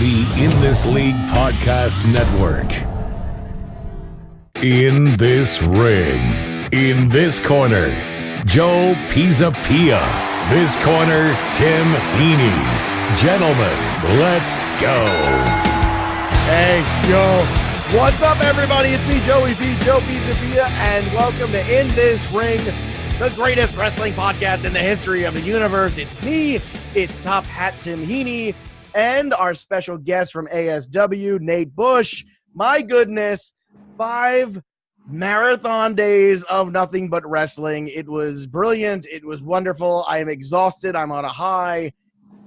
the In This League Podcast Network. In this ring, in this corner, Joe Pisapia. This corner, Tim Heaney. Gentlemen, let's go. Hey, yo. What's up, everybody? It's me, Joey P. Joe Pisapia, and welcome to In This Ring, the greatest wrestling podcast in the history of the universe. It's me, it's Top Hat Tim Heaney, and our special guest from ASW, Nate Bush. My goodness, 5 marathon days of nothing but wrestling. It was brilliant. It was wonderful. I am exhausted. I'm on a high.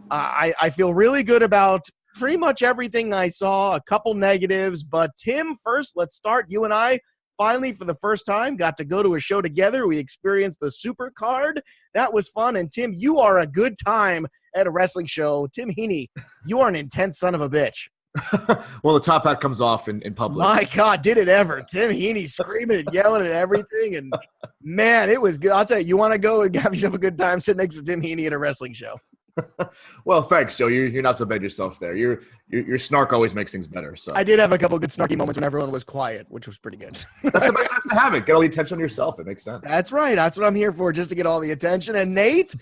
I feel really good about pretty much everything I saw, a couple negatives. But Tim, first, let's start. You and I finally, for the first time, got to go to a show together. We experienced the Super Card. That was fun. And Tim, you are a good time at a wrestling show. Tim Heaney, you are an intense son of a bitch. Well, the top hat comes off in public. My God, did it ever. Tim Heaney screaming and yelling at everything. And, man, it was good. I'll tell you, you want to go and have yourself a good time, sit next to Tim Heaney at a wrestling show. Well, thanks, Joe. You're not so bad yourself there. Your snark always makes things better. So I did have a couple of good snarky moments when everyone was quiet, which was pretty good. That's the best time to have it. Get all the attention on yourself. It makes sense. That's right. That's what I'm here for, just to get all the attention. And Nate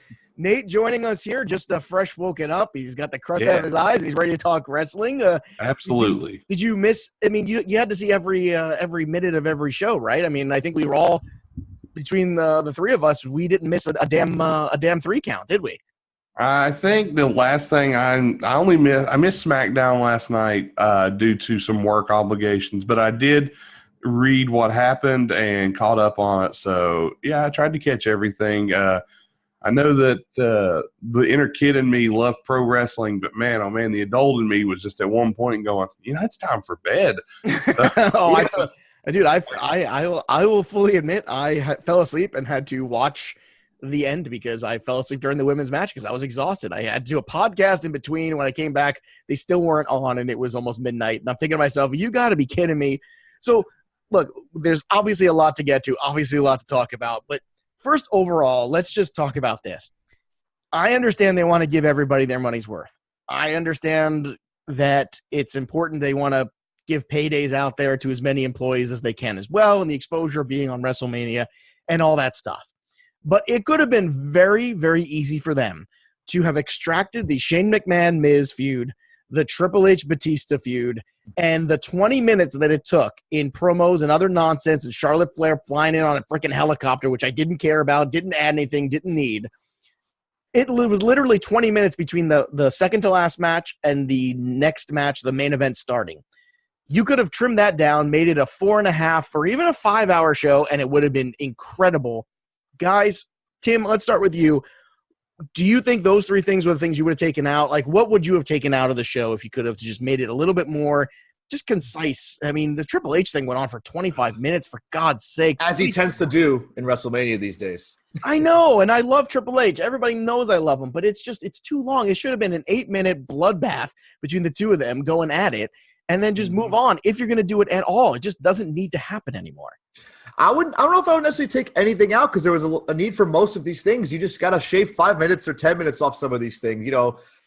joining us here, just fresh woken up. He's got the crust out of his eyes. And he's ready to talk wrestling. Absolutely. Did you miss? I mean, you had to see every minute of every show, right? I mean, I think we were all between the three of us. We didn't miss a damn 3 count, did we? I think the last thing I missed SmackDown last night due to some work obligations, but I did read what happened and caught up on it. So yeah, I tried to catch everything. I know that the inner kid in me loved pro wrestling, but man, oh man, the adult in me was just at one point going, it's time for bed. Dude, I will fully admit I fell asleep and had to watch the end because I fell asleep during the women's match because I was exhausted. I had to do a podcast in between. When I came back, they still weren't on, and it was almost midnight. And I'm thinking to myself, you got to be kidding me. So, look, there's obviously a lot to get to, obviously a lot to talk about. But first, overall, let's just talk about this. I understand they want to give everybody their money's worth. I understand that it's important they want to give paydays out there to as many employees as they can as well, and the exposure of being on WrestleMania and all that stuff. But it could have been very, very easy for them to have extracted the Shane McMahon-Miz feud, the Triple H-Batista feud, and the 20 minutes that it took in promos and other nonsense and Charlotte Flair flying in on a freaking helicopter, which I didn't care about, didn't add anything, didn't need. It was literally 20 minutes between the second-to-last match and the next match, the main event starting. You could have trimmed that down, made it a 4.5 or even a 5-hour show, and it would have been incredible. Guys, Tim, let's start with you. Do you think those 3 things were the things you would have taken out? Like, what would you have taken out of the show if you could have just made it a little bit more just concise? I mean, the Triple H thing went on for 25 minutes, for God's sake. As he tends to do in WrestleMania these days. I know, and I love Triple H. Everybody knows I love him, but it's too long. It should have been an 8-minute bloodbath between the two of them going at it, and then just move on if you're going to do it at all. It just doesn't need to happen anymore. I don't know if I would necessarily take anything out because there was a need for most of these things. You just got to shave 5 minutes or 10 minutes off some of these things.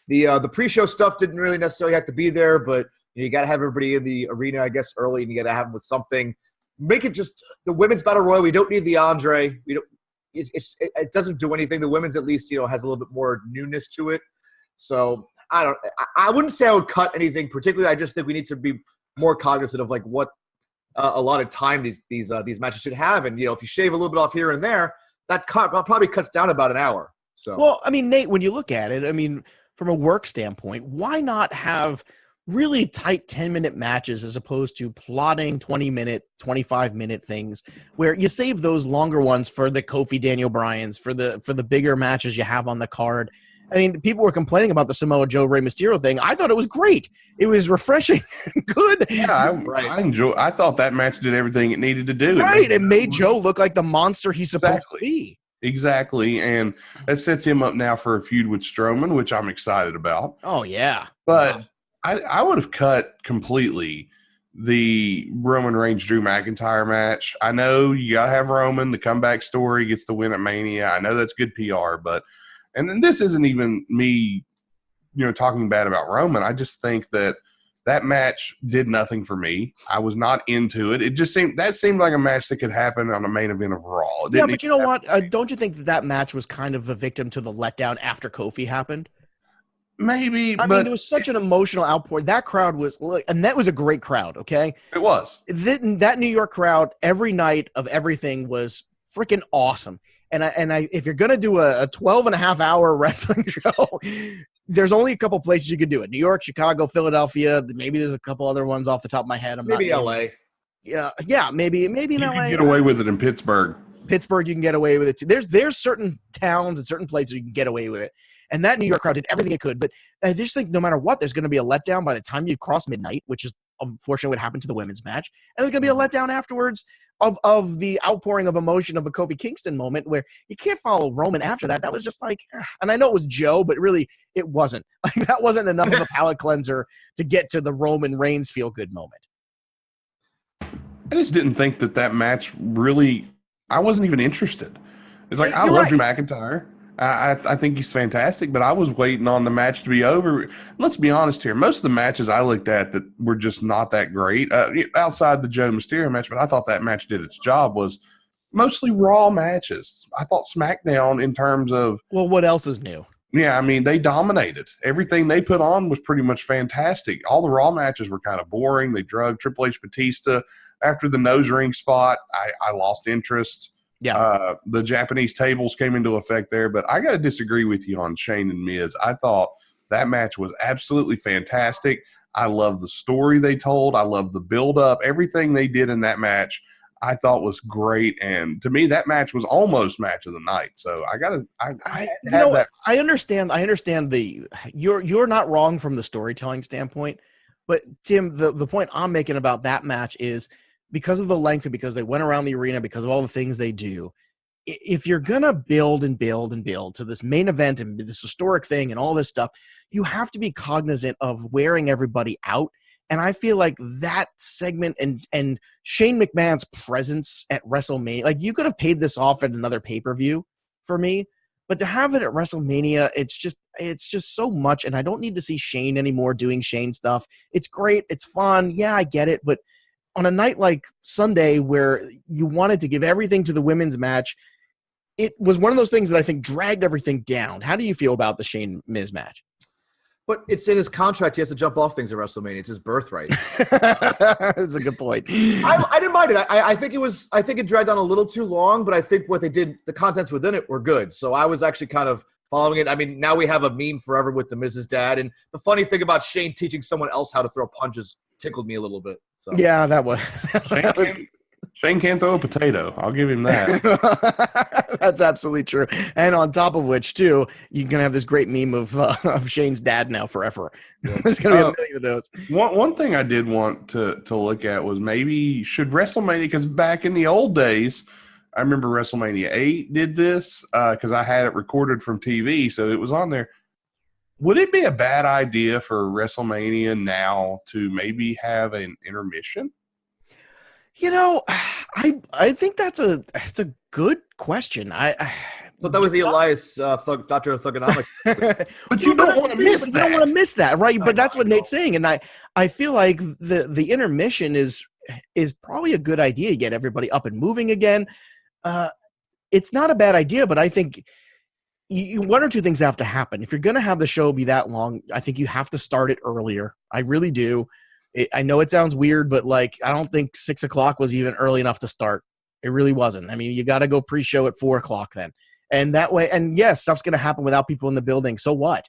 The pre-show stuff didn't really necessarily have to be there, but you got to have everybody in the arena, I guess, early, and you got to have them with something. Make it just the women's battle royal. We don't need the Andre. We don't. It doesn't do anything. The women's at least has a little bit more newness to it. So I wouldn't say I would cut anything particularly. I just think we need to be more cognizant of what a lot of time these matches should have, and if you shave a little bit off here and there, that probably cuts down about an hour. So, well, I mean, Nate, when you look at it, I mean, from a work standpoint, why not have really tight 10-minute matches as opposed to plotting 20-minute, 25-minute things where you save those longer ones for the Kofi Daniel Bryans, for the bigger matches you have on the card? I mean, people were complaining about the Samoa Joe Rey Mysterio thing. I thought it was great. It was refreshing and good. Yeah, I thought that match did everything it needed to do. Right, it made Joe look like the monster he's supposed to be. Exactly, and that sets him up now for a feud with Strowman, which I'm excited about. Oh, yeah. But I would have cut completely the Roman Reigns Drew McIntyre match. I know you got to have Roman. The comeback story gets the win at Mania. I know that's good PR, but – and then this isn't even me talking bad about Roman. I just think that match did nothing for me. I was not into it. It just seemed like a match that could happen on a main event of Raw. Yeah, but you know what? Don't you think that match was kind of a victim to the letdown after Kofi happened? Maybe, I mean, it was such an emotional outpour. That crowd was, and that was a great crowd, okay? It was. That New York crowd, every night of everything was freaking awesome. And if you're going to do a 12-and-a-half-hour wrestling show, there's only a couple places you could do it. New York, Chicago, Philadelphia. Maybe there's a couple other ones off the top of my head. Maybe L.A. Yeah, maybe in you LA. You can get away with it in Pittsburgh. Pittsburgh, you can get away with it too. There's certain towns and certain places you can get away with it. And that New York crowd did everything it could. But I just think no matter what, there's going to be a letdown by the time you cross midnight, which is unfortunately what happened to the women's match. And there's going to be a letdown afterwards of the outpouring of emotion of a Kofi Kingston moment where you can't follow Roman after that. That was just like, and I know it was Joe, but really it wasn't. Like, that wasn't enough of a palate cleanser to get to the Roman Reigns feel-good moment. I just didn't think that match really – I wasn't even interested. It's like, I love Drew McIntyre. I think he's fantastic, but I was waiting on the match to be over. Let's be honest here. Most of the matches I looked at that were just not that great, outside the Joe Mysterio match, but I thought that match did its job, was mostly Raw matches. I thought SmackDown in terms of – Well, what else is new? Yeah, I mean, they dominated. Everything they put on was pretty much fantastic. All the Raw matches were kind of boring. They drug Triple H Batista. After the nose ring spot, I lost interest. Yeah. The Japanese tables came into effect there, but I got to disagree with you on Shane and Miz. I thought that match was absolutely fantastic. I love the story they told. I love the build-up. Everything they did in that match I thought was great, and to me that match was almost match of the night. So I understand you're not wrong from the storytelling standpoint, but Tim, the point I'm making about that match is because of the length and because they went around the arena, because of all the things they do, if you're going to build and build and build to this main event and this historic thing and all this stuff, you have to be cognizant of wearing everybody out. And I feel like that segment and Shane McMahon's presence at WrestleMania, like, you could have paid this off at another pay-per-view for me, but to have it at WrestleMania, it's just so much. And I don't need to see Shane anymore doing Shane stuff. It's great. It's fun. Yeah, I get it. But on a night like Sunday where you wanted to give everything to the women's match, it was one of those things that I think dragged everything down. How do you feel about the Shane Miz match? But it's in his contract. He has to jump off things at WrestleMania. It's his birthright. That's a good point. I didn't mind it. I think it dragged on a little too long, but I think what they did, the contents within it were good. So I was actually kind of following it. I mean, now we have a meme forever with the Mrs. Dad. And the funny thing about Shane teaching someone else how to throw punches tickled me a little bit. So yeah, that was Shane can't throw a potato. I'll give him that. That's absolutely true. And on top of which, too, you're going to have this great meme of Shane's dad now forever. There's going to be a million of those. One thing I did want to look at was maybe should WrestleMania, because back in the old days, I remember WrestleMania 8 did this because I had it recorded from TV, so it was on there. Would it be a bad idea for WrestleMania now to maybe have an intermission? You know, I think that's a good question. I thought that was the Elias Dr. Thugonomics. But you don't want to miss that. You don't want to miss that, right? But that's what Nate's saying, and I feel like the intermission is probably a good idea. Get everybody up and moving again. It's not a bad idea, but I think one or two things have to happen. If you're going to have the show be that long, I think you have to start it earlier. I really do. I know it sounds weird, but I don't think 6 o'clock was even early enough to start. It really wasn't. I mean, you got to go pre-show at 4 o'clock then. And that way, and yes, stuff's going to happen without people in the building. So what?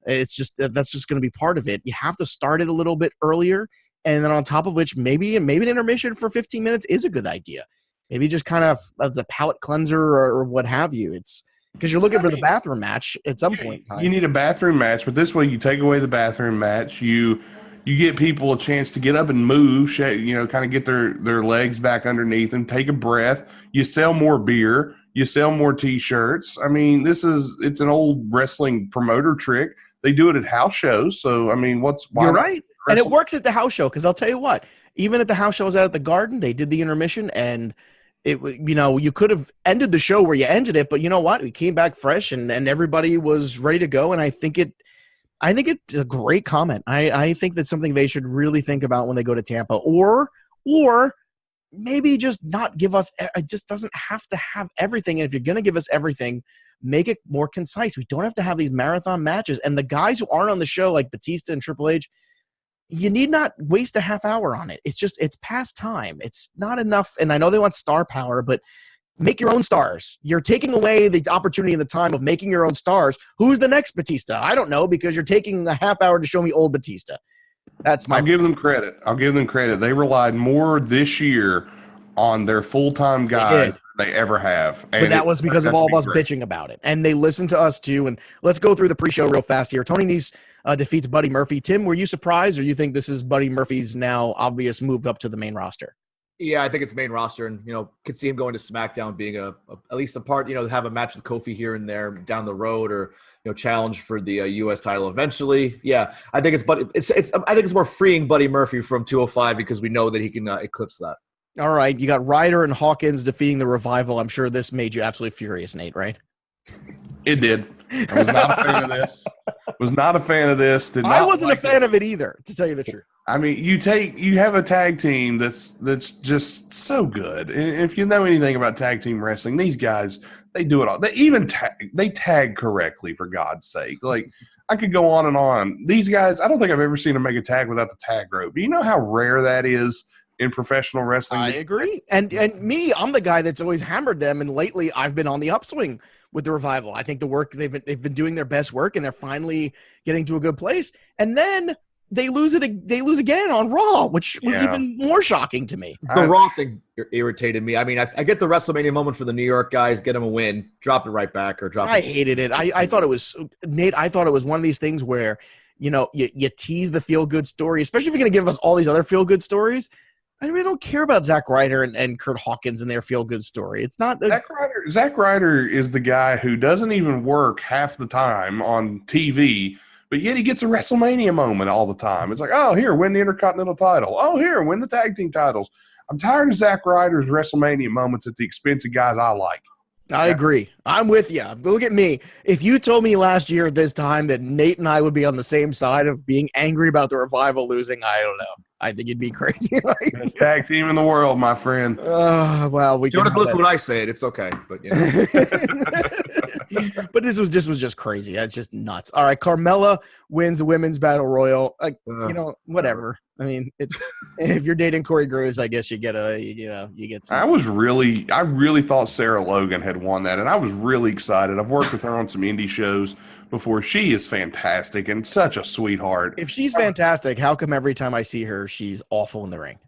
It's just, that's just going to be part of it. You have to start it a little bit earlier. And then on top of which, maybe an intermission for 15 minutes is a good idea. Maybe just kind of the palate cleanser or what have you. It's because you're looking for the bathroom match at some point in time. You need a bathroom match, but this way you take away the bathroom match. You get people a chance to get up and move, kind of get their legs back underneath them, take a breath. You sell more beer. You sell more T-shirts. I mean, it's an old wrestling promoter trick. They do it at house shows. So, I mean, you're right. And it works at the house show because I'll tell you what, even at the house shows out at the Garden, they did the intermission and you could have ended the show where you ended it, but you know what? We came back fresh and everybody was ready to go. And I think I think it's a great comment. I think that's something they should really think about when they go to Tampa, or maybe just not give us. It just doesn't have to have everything. And if you're going to give us everything, make it more concise. We don't have to have these marathon matches. And the guys who aren't on the show, like Batista and Triple H, you need not waste a half hour on it. It's past time. It's not enough. And I know they want star power, but make your own stars. You're taking away the opportunity and the time of making your own stars. Who's the next Batista? I don't know, because you're taking a half hour to show me old Batista. That's my. I'll give them credit. They relied more this year on their full-time guys than they ever have. And but that was because of all of us bitching about it. And they listened to us too. And let's go through the pre-show real fast here. Tony Nese defeats Buddy Murphy. Tim, were you surprised, or you think this is Buddy Murphy's now obvious move up to the main roster? Yeah, I think it's main roster, and could see him going to SmackDown, being a at least a part. Have a match with Kofi here and there down the road, or challenge for the U.S. title eventually. Yeah, I think I think it's more freeing Buddy Murphy from 205 because we know that he can eclipse that. All right, you got Ryder and Hawkins defeating the Revival. I'm sure this made you absolutely furious, Nate, right? It did. I was not a fan of this. I wasn't a fan of it either, to tell you the truth. I mean, you have a tag team that's just so good. And if you know anything about tag team wrestling, these guys, they do it all. They even they tag correctly, for God's sake. Like, I could go on and on. These guys, I don't think I've ever seen them make a tag without the tag rope. Do you know how rare that is in professional wrestling? I agree. And me, I'm the guy that's always hammered them, and lately I've been on the upswing with the Revival. I think the work they've been doing their best work, and they're finally getting to a good place. And then they lose again on Raw, which was even more shocking to me. The Raw thing irritated me. I mean, I get the WrestleMania moment for the New York guys, get them a win, drop it right back, or drop it. I hated it. I thought it was, Nate, I thought it was one of these things where, you tease the feel-good story, especially if you're going to give us all these other feel-good stories. I really don't care about Zack Ryder and Kurt Hawkins and their feel-good story. It's not Zack Ryder is the guy who doesn't even work half the time on TV, but yet he gets a WrestleMania moment all the time. It's like, oh, here, win the Intercontinental title. Oh, here, win the tag team titles. I'm tired of Zack Ryder's WrestleMania moments at the expense of guys I like. I agree. I'm with you. Look at me. If you told me last year at this time that Nate and I would be on the same side of being angry about the Revival losing, I don't know. I think you'd be crazy. Best tag team in the world, my friend. Well, we don't have to listen when I say it. It's okay, but but this was just crazy. It's just nuts. All right, Carmella wins the women's battle royal. Whatever. I mean, it's if you're dating Corey Graves, I guess you get some. I really thought Sarah Logan had won that, and I was really excited. I've worked with her on some indie shows before. She is fantastic and such a sweetheart. If she's fantastic, how come every time I see her, she's awful in the ring?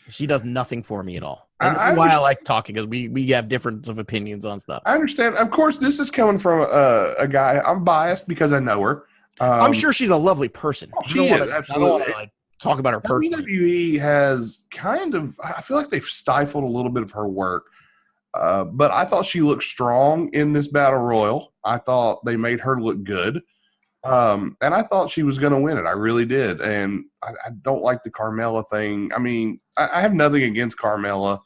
She does nothing for me at all. And this is why I like talking, because we have difference of opinions on stuff. I understand. Of course, this is coming from a guy. I'm biased because I know her. I'm sure she's a lovely person. She is, absolutely. I don't want to talk about her personally. WWE has I feel like they've stifled a little bit of her work. But I thought she looked strong in this battle royal. I thought they made her look good. And I thought she was going to win it. I really did. And I don't like the Carmella thing. I mean, I have nothing against Carmella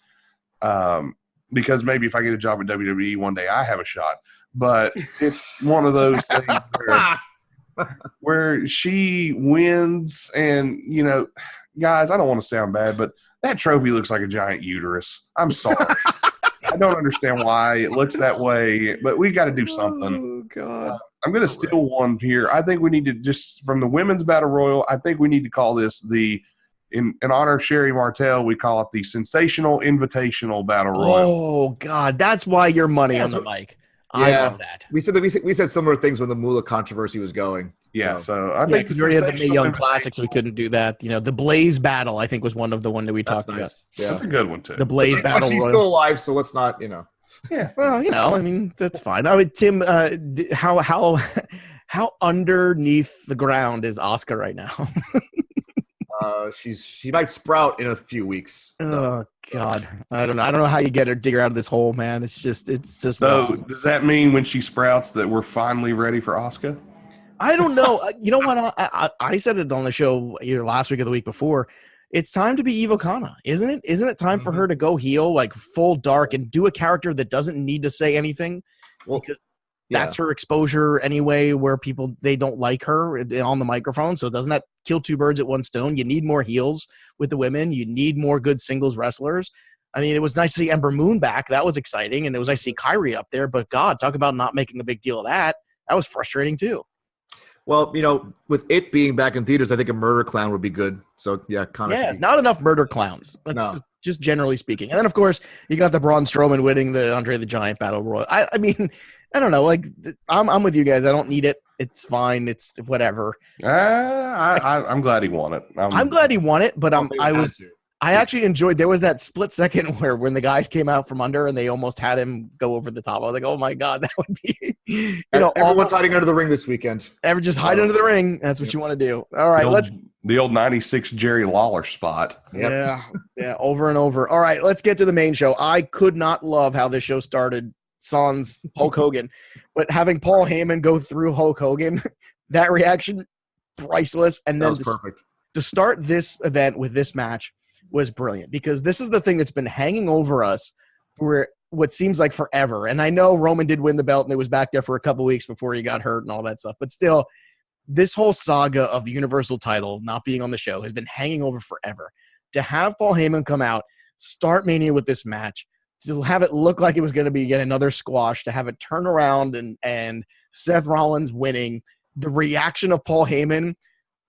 because maybe if I get a job at WWE one day, I have a shot. But it's one of those things where she wins. And, guys, I don't want to sound bad, but that trophy looks like a giant uterus. I'm sorry. I don't understand why it looks that way, but we got to do something. Oh, God. I'm going to steal one here. I think we need to just, from the women's battle royal, I think we need to call this in honor of Sherry Martel, we call it the Sensational Invitational Battle Royal. Oh, God. That's why you're money on the mic. Yeah. I love that. We said similar things when the Moolah controversy was going. Yeah, so I think we already had the Mae Young Classic, so we couldn't do that. The Blaze Battle, I think, was one of the one that we talked about. Yeah. That's a good one too. The Blaze Battle. She's still alive, so let's not, Yeah. Well, I mean, that's fine. I mean, Tim, how underneath the ground is Asuka right now? She might sprout in a few weeks. Oh God, I don't know how you dig her out of this hole, man. It's just. So does that mean when she sprouts that we're finally ready for Asuka? I don't know. You know what? I said it on the show either last week or the week before. It's time to be Evil Kana, isn't it? Isn't it time for her to go heel, like full dark, and do a character that doesn't need to say anything? Well, That's her exposure anyway, where people, they don't like her on the microphone. So doesn't that kill two birds at one stone? You need more heels with the women. You need more good singles wrestlers. I mean, it was nice to see Ember Moon back. That was exciting. And it was nice to see Kyrie up there. But God, talk about not making a big deal of that. That was frustrating too. Well, with it being back in theaters, I think a murder clown would be good. So, yeah, kind of. Yeah, not enough murder clowns. That's just generally speaking. And then, of course, you got the Braun Strowman winning the Andre the Giant Battle Royal. I mean, I don't know. Like, I'm with you guys. I don't need it. It's fine. It's whatever. I'm glad he won it. I'm glad he won it, but I actually enjoyed. There was that split second where when the guys came out from under and they almost had him go over the top. I was like, oh my God, that would be, everyone's hiding under the ring this weekend. Just hide under the ring. That's what you want to do. All right, the old 96 Jerry Lawler spot. Yep. Yeah, over and over. All right, let's get to the main show. I could not love how this show started. Sans Hulk Hogan, but having Paul Heyman go through Hulk Hogan, that reaction, priceless. And then perfect. To start this event with this match was brilliant, because this is the thing that's been hanging over us for what seems like forever. And I know Roman did win the belt and it was back there for a couple weeks before he got hurt and all that stuff, but still, this whole saga of the Universal title not being on the show has been hanging over forever. To have Paul Heyman come out, start Mania with this match, to have it look like it was going to be yet another squash, to have it turn around and Seth Rollins winning, the reaction of Paul Heyman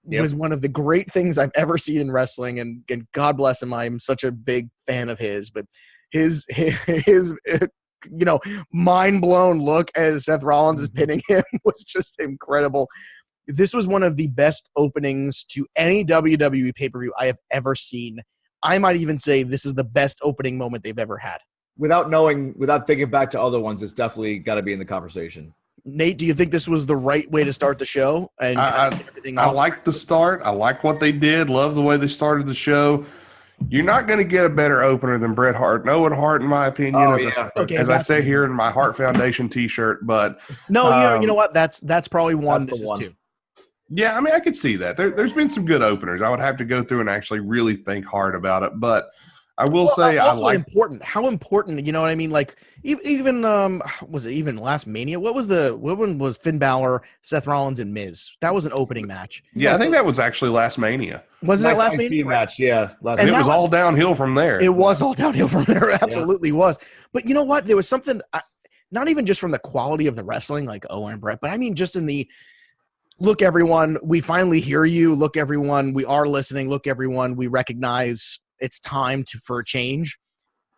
was one of the great things I've ever seen in wrestling. And God bless him. I'm such a big fan of his, but his mind blown look as Seth Rollins is pinning him was just incredible. This was one of the best openings to any WWE pay-per-view I have ever seen. I might even say this is the best opening moment they've ever had. Without thinking back to other ones, it's definitely got to be in the conversation. Nate, do you think this was the right way to start the show? And I like the start. I like what they did. Love the way they started the show. You're not going to get a better opener than Bret Hart. No one Hart, in my opinion, as I say here in my Hart Foundation T-shirt. But no, you know what? That's probably one. That's the one. Two. Yeah, I mean, I could see that. There's been some good openers. I would have to go through and actually really think hard about it, but I will say also important. How important, you know what I mean? Like even was it even last Mania? What one was Finn Balor, Seth Rollins, and Miz? That was an opening match. Yeah, I think that was actually last Mania. Wasn't that last Mania match? Yeah, and it was all downhill from there. It was all downhill from there. It absolutely was. But you know what? There was something, not even just from the quality of the wrestling, like Owen and Brett, but I mean just in the look, everyone, we finally hear you. Look, everyone, we are listening. Look, everyone, we recognize it's time for a change.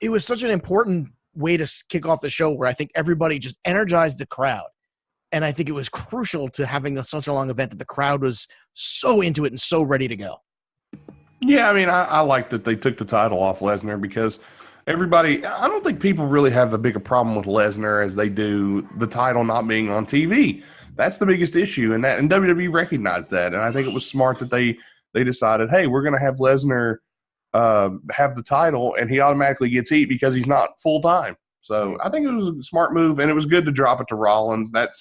It was such an important way to kick off the show where I think everybody just energized the crowd. And I think it was crucial to having such a long event that the crowd was so into it and so ready to go. Yeah, I mean, I like that they took the title off Lesnar because everybody, I don't think people really have a bigger problem with Lesnar as they do the title not being on TV. That's the biggest issue, and WWE recognized that. And I think it was smart that they decided, hey, we're going to have Lesnar have the title, and he automatically gets heat because he's not full-time. So I think it was a smart move, and it was good to drop it to Rollins. That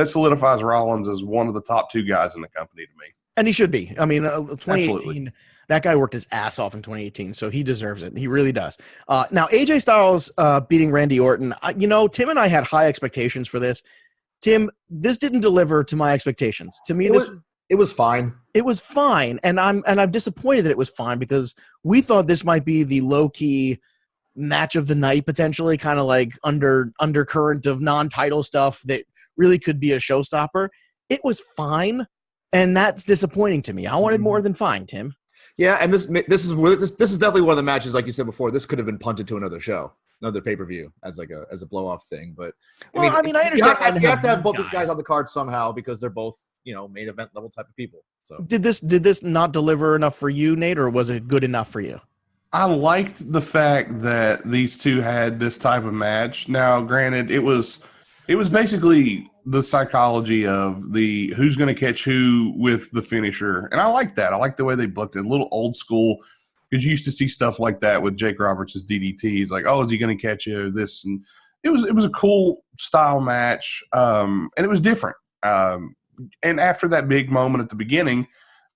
solidifies Rollins as one of the top two guys in the company to me. And he should be. I mean, 2018, Absolutely. That guy worked his ass off in 2018, so he deserves it. He really does. Now, AJ Styles beating Randy Orton. Tim and I had high expectations for this. Tim, this didn't deliver to my expectations. To me, it was fine. It was fine, and I'm disappointed that it was fine because we thought this might be the low-key match of the night, potentially, kind of like undercurrent of non-title stuff that really could be a showstopper. It was fine, and that's disappointing to me. I wanted more than fine, Tim. Yeah, and this is definitely one of the matches, like you said before. This could have been punted to another show, another pay-per-view as a blow-off thing. But I understand. You have to have both these guys on the card somehow because they're both main event level type of people. So did this not deliver enough for you, Nate, or was it good enough for you? I liked the fact that these two had this type of match. Now, granted, it was basically the psychology of the who's going to catch who with the finisher. And I like that. I like the way they booked it. A little old school, because you used to see stuff like that with Jake Roberts' DDT. It's like, oh, is he going to catch you? This. And it was a cool style match, and it was different. And after that big moment at the beginning,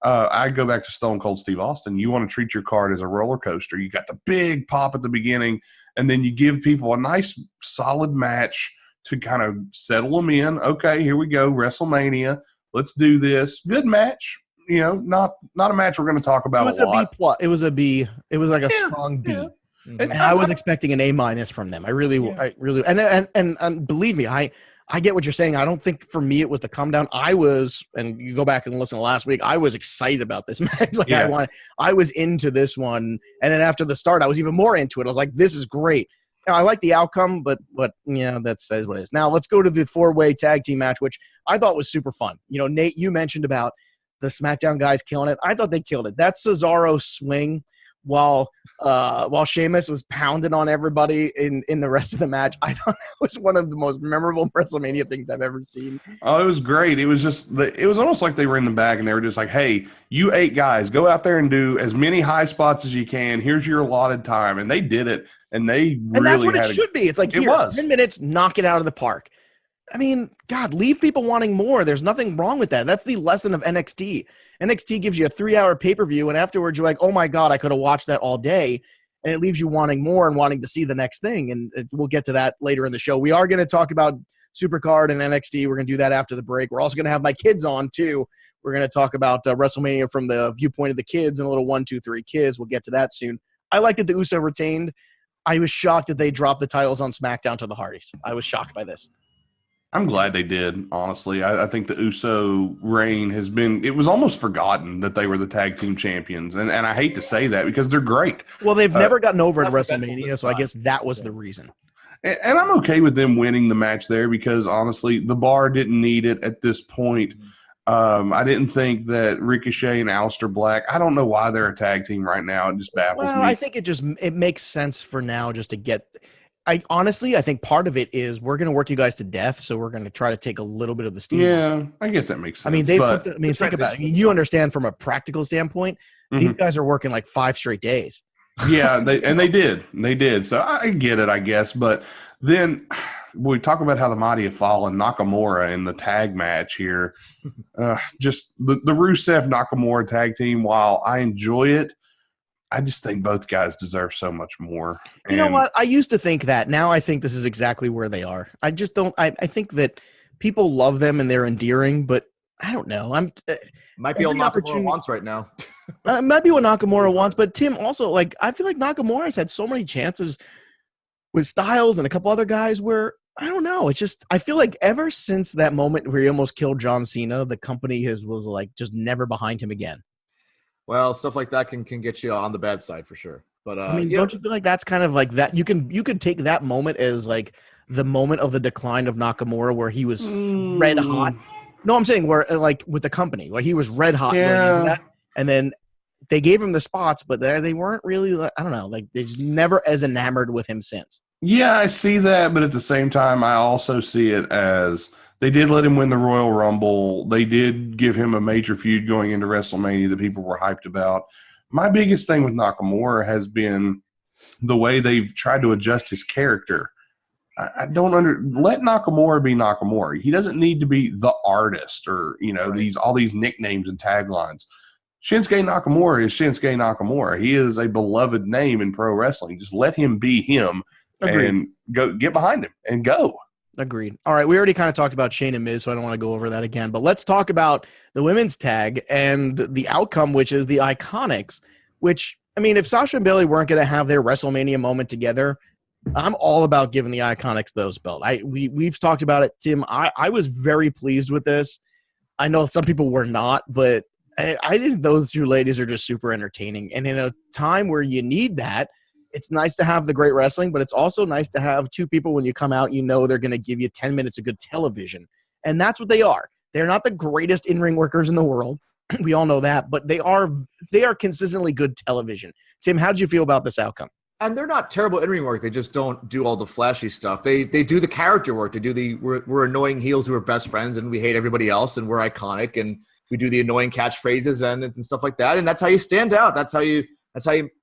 I go back to Stone Cold Steve Austin. You want to treat your card as a roller coaster. You got the big pop at the beginning, and then you give people a nice, solid match to kind of settle them in. Okay, here we go, WrestleMania. Let's do this. Good match. You know, not a match we're going to talk about a lot. B+. It was a B. It was like a strong B. Yeah. And I was expecting an A- from them. I really, and believe me, I get what you're saying. I don't think for me it was the come down. I was, and you go back and listen to last week, I was excited about this match. I was into this one, and then after the start, I was even more into it. I was like, this is great. Now, I like the outcome, but that says what it is. Now let's go to the 4-way tag team match, which I thought was super fun. You know, Nate, you mentioned about the SmackDown guys killing it. I thought they killed it. That Cesaro swing while Sheamus was pounding on everybody in the rest of the match, I thought that was one of the most memorable WrestleMania things I've ever seen. Oh, it was great. It was just it was almost like they were in the back and they were just like, hey, you 8 guys, go out there and do as many high spots as you can. Here's your allotted time. And they did it. And that's what it should be. It's like, here, 10 minutes, knock it out of the park. I mean, God, leave people wanting more. There's nothing wrong with that. That's the lesson of NXT. NXT gives you a 3-hour pay-per-view, and afterwards you're like, oh, my God, I could have watched that all day. And it leaves you wanting more and wanting to see the next thing. And we'll get to that later in the show. We are going to talk about Supercard and NXT. We're going to do that after the break. We're also going to have my kids on, too. We're going to talk about WrestleMania from the viewpoint of the kids and a little 1, 2, 3 kids. We'll get to that soon. I like that the Uso retained. I was shocked that they dropped the titles on SmackDown to the Hardys. I was shocked by this. I'm glad they did, honestly. I think the Uso reign it was almost forgotten that they were the tag team champions. And I hate to say that because they're great. Well, they've never gotten over at WrestleMania, so I guess that was the reason. And I'm okay with them winning the match there because, honestly, the Bar didn't need it at this point. I didn't think that Ricochet and Aleister Black, I don't know why they're a tag team right now. It just baffles me. I think it makes sense for now just to get – I think part of it is we're going to work you guys to death, so we're going to try to take a little bit of the steam. Yeah, I guess that makes sense. I mean, think about it. I mean, you understand from a practical standpoint, these guys are working like 5 straight days. Yeah, they did. So I get it, I guess. But then we talk about how the mighty have fallen. Nakamura in the tag match here, just the Rusev Nakamura tag team. While I enjoy it, I just think both guys deserve so much more. You know what? I used to think that. Now I think this is exactly where they are. I just don't. I think that people love them and they're endearing, but I don't know. Might be what Nakamura wants right now. Might be what Nakamura wants, but Tim also I feel like Nakamura's had so many chances with Styles and a couple other guys where I don't know. It's just I feel like ever since that moment where he almost killed John Cena, the company was like just never behind him again. Well, stuff like that can get you on the bad side for sure. But I mean, don't you feel like that's kind of like that? You could take that moment as like the moment of the decline of Nakamura, where he was red hot. No, I'm saying where like with the company, where he was red hot, going into that, and then they gave him the spots, but they weren't really. I don't know, like they're just never as enamored with him since. Yeah, I see that, but at the same time, I also see it as. They did let him win the Royal Rumble. They did give him a major feud going into WrestleMania that people were hyped about. My biggest thing with Nakamura has been the way they've tried to adjust his character. I don't let Nakamura be Nakamura. He doesn't need to be the artist or, all these nicknames and taglines. Shinsuke Nakamura is Shinsuke Nakamura. He is a beloved name in pro wrestling. Just let him be him. Agreed. And go get behind him and go. Agreed. All right, we already kind of talked about Shane and Miz, so I don't want to go over that again. But let's talk about the women's tag and the outcome, which is the Iconics, which, I mean, if Sasha and Bayley weren't going to have their WrestleMania moment together, I'm all about giving the Iconics those belts. We've talked about it, Tim. I was very pleased with this. I know some people were not, but I think those two ladies are just super entertaining. And in a time where you need that, it's nice to have the great wrestling, but it's also nice to have two people when you come out, they're going to give you 10 minutes of good television. And that's what they are. They're not the greatest in-ring workers in the world. We all know that, but they are consistently good television. Tim, how did you feel about this outcome? And they're not terrible in-ring work. They just don't do all the flashy stuff. They do the character work. They do we're annoying heels who are best friends and we hate everybody else and we're iconic and we do the annoying catchphrases and stuff like that. And that's how you stand out. That's how you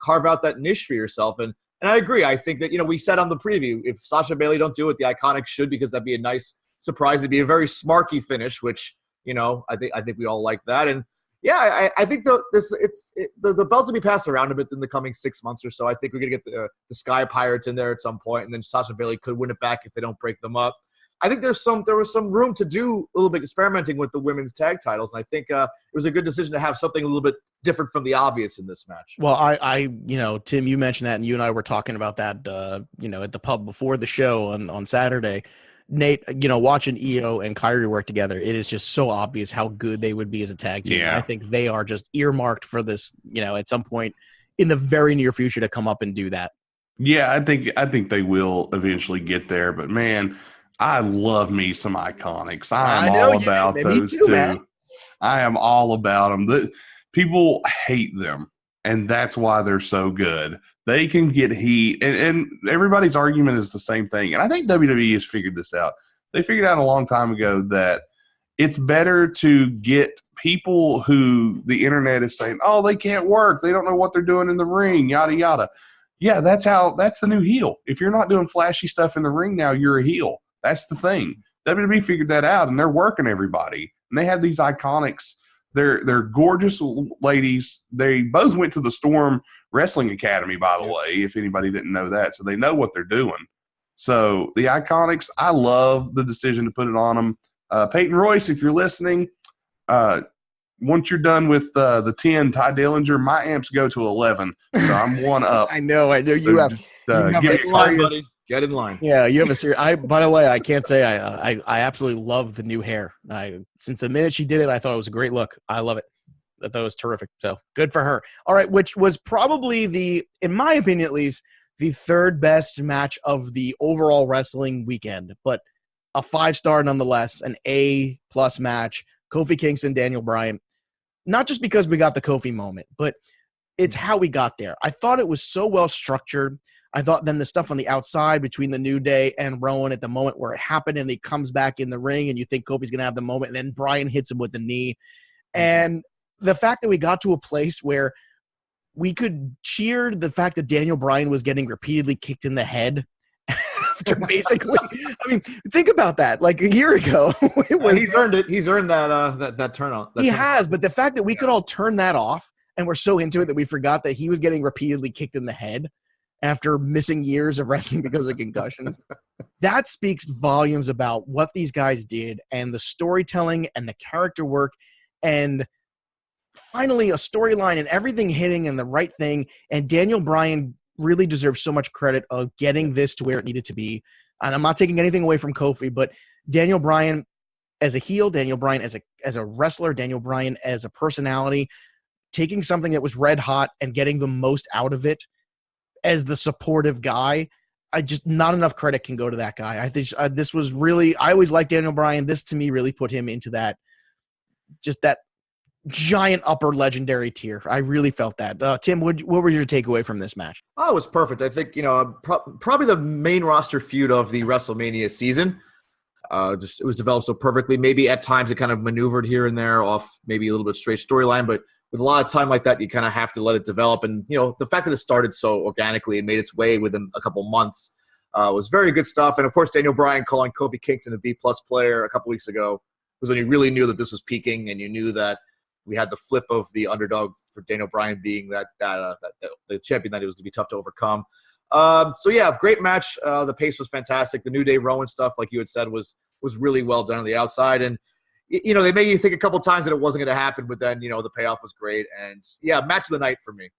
carve out that niche for yourself. And I agree. I think that, we said on the preview, if Sasha and Bayley don't do it, the Iconics should, because that'd be a nice surprise. It'd be a very smarky finish, which, I think we all like that. And yeah, I think the belts will be passed around a bit in the coming 6 months or so. I think we're going to get the Sky Pirates in there at some point, and then Sasha and Bayley could win it back if they don't break them up. I think there was some room to do a little bit experimenting with the women's tag titles, and I think it was a good decision to have something a little bit different from the obvious in this match. Well, I Tim, you mentioned that, and you and I were talking about that, at the pub before the show on Saturday. Nate, watching Io and Kyrie work together, it is just so obvious how good they would be as a tag team. Yeah. I think they are just earmarked for this, at some point in the very near future to come up and do that. Yeah, I think they will eventually get there. But man, I love me some Iconics. I'm all about those two. Man. I am all about them. People hate them, and that's why they're so good. They can get heat, and everybody's argument is the same thing. And I think WWE has figured this out. They figured out a long time ago that it's better to get people who the internet is saying, oh, they can't work. They don't know what they're doing in the ring, yada, yada. Yeah, that's the new heel. If you're not doing flashy stuff in the ring now, you're a heel. That's the thing. WWE figured that out, and they're working everybody. And they have these Iconics. They're gorgeous ladies. They both went to the Storm Wrestling Academy, by the way, if anybody didn't know that. So they know what they're doing. So the Iconics, I love the decision to put it on them. Peyton Royce, if you're listening, once you're done with the 10, Ty Dillinger, my amps go to 11. So I'm one up. I know. You have buddy. Get in line. Yeah, you have a serious. By the way, I can't say I absolutely love the new hair. Since the minute she did it, I thought it was a great look. I love it. I thought it was terrific. So good for her. All right, which was probably in my opinion at least, the third best match of the overall wrestling weekend, but a 5-star nonetheless, an A+ match. Kofi Kingston, Daniel Bryan. Not just because we got the Kofi moment, but it's how we got there. I thought it was so well structured. I thought then the stuff on the outside between the New Day and Rowan at the moment where it happened and he comes back in the ring and you think Kofi's going to have the moment and then Bryan hits him with the knee. And the fact that we got to a place where we could cheer the fact that Daniel Bryan was getting repeatedly kicked in the head after basically, I mean, think about that. Like a year ago. He's earned it. He's earned that turn on. He has, but the fact that we could all turn that off and we're so into it that we forgot that he was getting repeatedly kicked in the head after missing years of wrestling because of concussions. That speaks volumes about what these guys did and the storytelling and the character work and finally a storyline and everything hitting and the right thing. And Daniel Bryan really deserves so much credit of getting this to where it needed to be. And I'm not taking anything away from Kofi, but Daniel Bryan as a heel, Daniel Bryan as a wrestler, Daniel Bryan as a personality, taking something that was red hot and getting the most out of it as the supportive guy. Not enough credit can go to that guy. I think this was really, I always liked Daniel Bryan. This to me really put him into that giant upper legendary tier. I really felt that. Tim, what were your takeaway from this match? Oh, it was perfect. I think, probably the main roster feud of the WrestleMania season. It was developed so perfectly. Maybe at times it kind of maneuvered here and there off maybe a little bit straight storyline, but with a lot of time like that, you kind of have to let it develop. And, the fact that it started so organically and made its way within a couple months was very good stuff. And, of course, Daniel Bryan calling Kofi Kingston a B+ player a couple weeks ago was when you really knew that this was peaking and you knew that we had the flip of the underdog for Daniel Bryan being that the champion that it was to be tough to overcome. Great match. The pace was fantastic. The New Day Rowan stuff, like you had said, was really well done on the outside. And, they made you think a couple times that it wasn't going to happen, but then, the payoff was great. And, match of the night for me,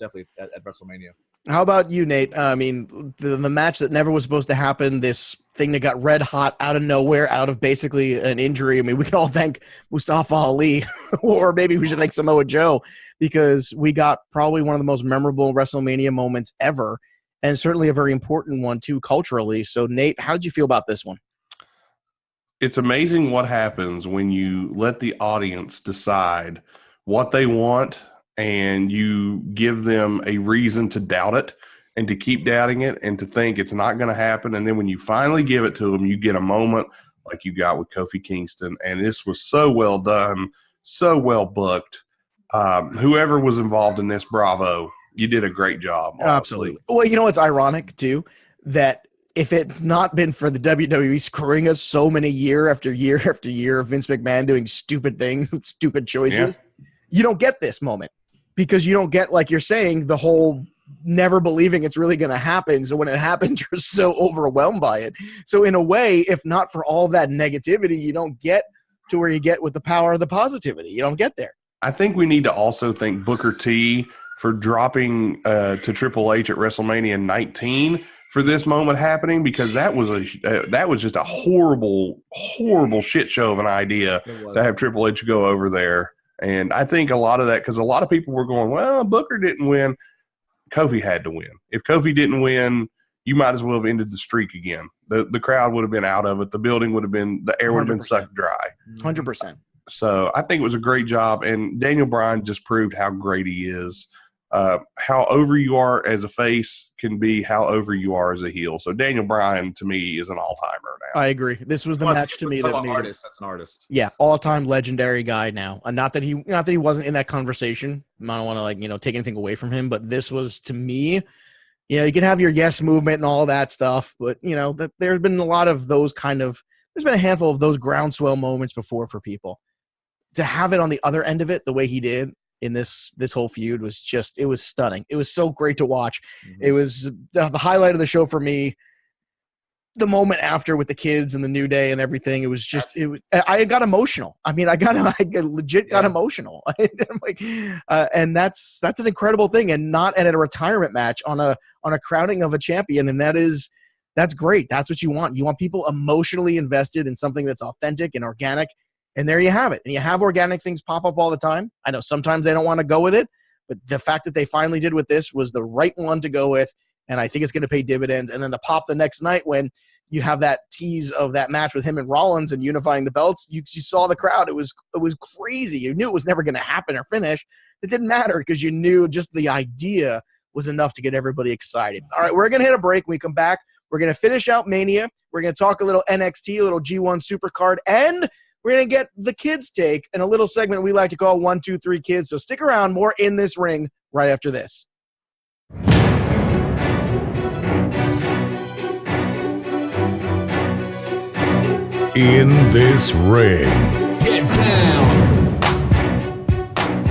definitely at WrestleMania. How about you, Nate? I mean, the match that never was supposed to happen, this thing that got red hot out of nowhere, out of basically an injury. I mean, we can all thank Mustafa Ali, or maybe we should thank Samoa Joe, because we got probably one of the most memorable WrestleMania moments ever, and certainly a very important one, too, culturally. So, Nate, how did you feel about this one? It's amazing what happens when you let the audience decide what they want and you give them a reason to doubt it and to keep doubting it and to think it's not going to happen. And then when you finally give it to them, you get a moment like you got with Kofi Kingston. And this was so well done, so well booked. Whoever was involved in this, bravo. You did a great job. Honestly. Absolutely. Well, it's ironic, too, that if it's not been for the WWE screwing us so many year after year after year of Vince McMahon doing stupid things with stupid choices, you don't get this moment because you don't get, like you're saying, the whole never believing it's really going to happen. So when it happens, you're so overwhelmed by it. So in a way, if not for all that negativity, you don't get to where you get with the power of the positivity. You don't get there. I think we need to also thank Booker T for dropping to Triple H at WrestleMania 19 for this moment happening, because that was just a horrible shit show of an idea to have Triple H go over there. And I think a lot of that, because a lot of people were going, well, Booker didn't win. Kofi had to win. If Kofi didn't win, you might as well have ended the streak again. The crowd would have been out of it. The building would have been, the air would have been sucked dry. 100%. So I think it was a great job. And Daniel Bryan just proved how great he is. How over you are as a face can be how over you are as a heel. So Daniel Bryan, to me, is an all-timer now. I agree. This was the match to me that needed. That's an artist. Yeah, all-time legendary guy now. Not that he wasn't in that conversation. I don't want to take anything away from him, but this was, to me, you can have your yes movement and all that stuff, but that there's been a lot of those there's been a handful of those groundswell moments before for people. To have it on the other end of it the way he did in this whole feud was it was stunning. It was so great to watch. Mm-hmm. It was the highlight of the show for me. The moment after with the kids and the New Day and everything, it was just I got emotional. I mean, I legit got emotional. And that's an incredible thing, and not at a retirement match on a crowning of a champion. And that's great. That's what you want. You want people emotionally invested in something that's authentic and organic. And there you have it. And you have organic things pop up all the time. I know sometimes they don't want to go with it, but the fact that they finally did with this was the right one to go with. And I think it's going to pay dividends. And then the pop the next night when you have that tease of that match with him and Rollins and unifying the belts, you saw the crowd. It was crazy. You knew it was never going to happen or finish. It didn't matter because you knew just the idea was enough to get everybody excited. All right, we're going to hit a break. When we come back, we're going to finish out Mania. We're going to talk a little NXT, a little G1 Supercard, and we're going to get the kids' take in a little segment we like to call 1, 2, 3 Kids. So stick around. More In This Ring right after this. In This Ring. Get down.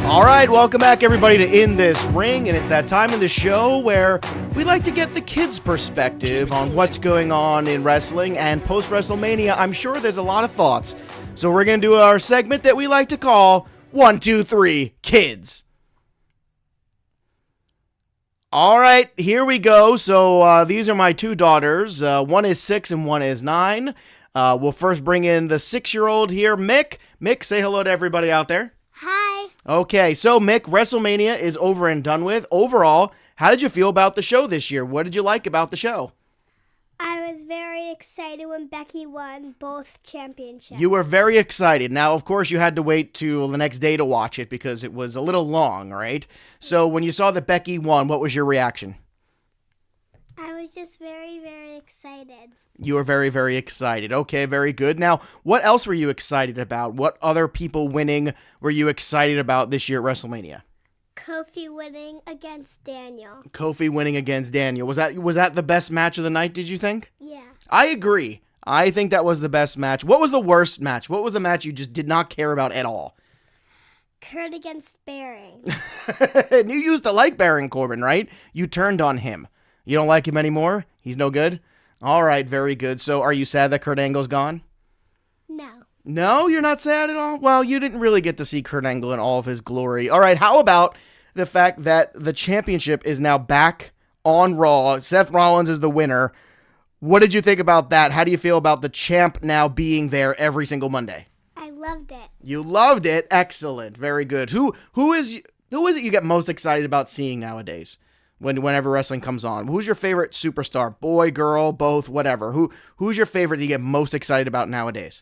All right, welcome back, everybody, to In This Ring. And it's that time in the show where we like to get the kids' perspective on what's going on in wrestling. And post-WrestleMania, I'm sure there's a lot of thoughts. So we're going to do our segment that we like to call 1, 2, 3 Kids. All right, here we go. So these are my two daughters. One is 6 and one is 9. We'll first bring in the 6-year-old here, Mick. Mick, say hello to everybody out there. Hi. Okay, so Mick, WrestleMania is over and done with. Overall, how did you feel about the show this year? What did you like about the show? I was very excited when Becky won both championships. You were very excited. Now, of course, you had to wait till the next day to watch it because it was a little long, right? So when you saw that Becky won, what was your reaction? I was just very, very excited. You were very, very excited. Okay, very good. Now, what else were you excited about? What other people winning were you excited about this year at WrestleMania? Kofi winning against Daniel. Kofi winning against Daniel. Was that the best match of the night, did you think? Yeah. I agree. I think that was the best match. What was the worst match? What was the match you just did not care about at all? Kurt against Baron. You used to like Baron Corbin, right? You turned on him. You don't like him anymore? He's no good? All right, very good. So are you sad that Kurt Angle's gone? No. No, you're not sad at all? Well, you didn't really get to see Kurt Angle in all of his glory. All right, how about the fact that the championship is now back on Raw? Seth Rollins is the winner. What did you think about that? How do you feel about the champ now being there every single Monday? I loved it. You loved it? Excellent. Very good. Who is it you get most excited about seeing nowadays? Whenever wrestling comes on, who's your favorite superstar? Boy, girl, both, whatever. Who's your favorite that you get most excited about nowadays?